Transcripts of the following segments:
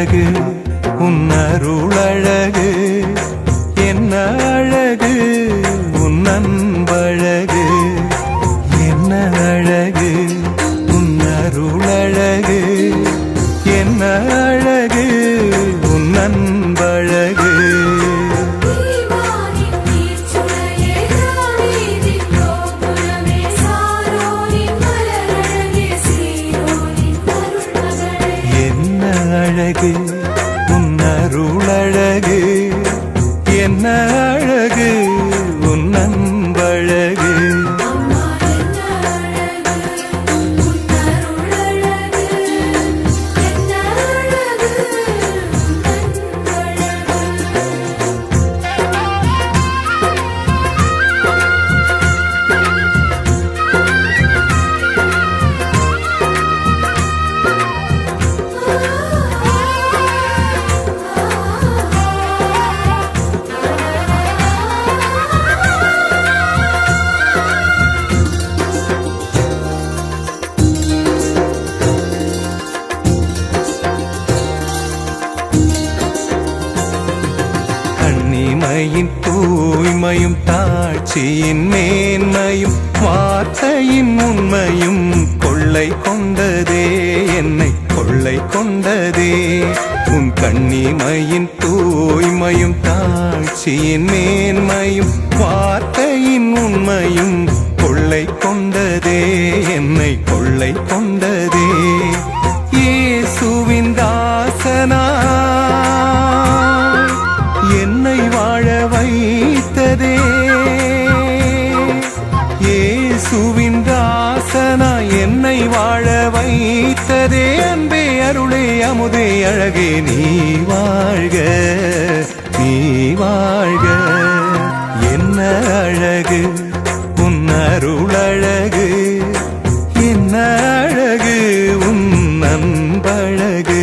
அழகு உன் அருளழகு, என்ன அழகு உன் அன்பழகு, என்ன அழகு உன் அருளழகு, என்ன அழகு உன் அன்பழகு. அழகு உன் அருளழகு, என்ன அழகு உன் அன்பழகு. கண்ணிமையின் தூய்மையும் தாட்சியின் மேன்மையும் வார்த்தையின் உண்மையும் கொள்ளை கொண்டதே, என்னை கொள்ளை கொண்டதே. உன் கண்ணிமையின் தூய்மையும் தாட்சியின் மேன்மையும் வார்த்தையின் உண்மையும் கொள்ளை கொண்டதே, என்னை கொள்ளை கொண்டதே. இயேசுவின் தாசனா என்னை வாழ வைத்ததே, இயேசுவின் தாசனா என்னை வாழ வைத்ததே. அன்பே அருளே அமுதே அழகே நீ வாழ்க, நீ வாழ்க. என்ன அழகு உன் அருளழகு, என்ன அழகு உன் அன்பழகு.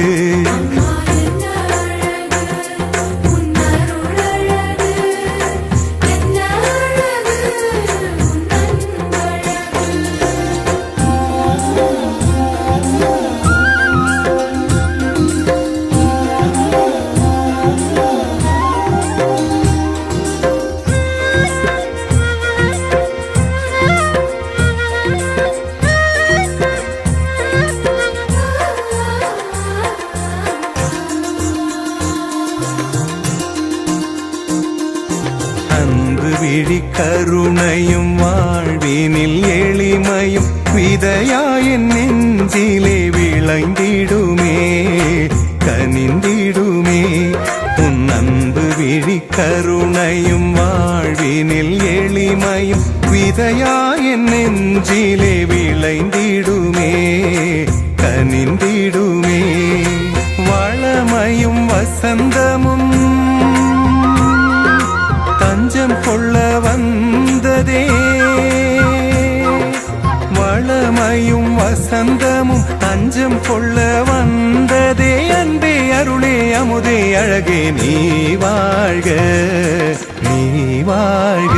விழி கருணையும் வாழ்வினில் எளிமையும் விதையாயின் நெஞ்சிலே விளைந்திடுமே, கனிந்திடுமே. உன் அன்பு விழி கருணையும் வாழ்வினில் எளிமையும் விதையாயின் நெஞ்சிலே விளைந்திடுமே, கனிந்திடுமே. வளமையும் வசந்தமும் தஞ்சம் கொள்ள வந்ததே, வளமையும் வசந்தமும் தஞ்சம் கொள்ள வந்ததே. அன்பே அருளே அமுதே அழகே நீ வாழ்க, நீ வாழ்க.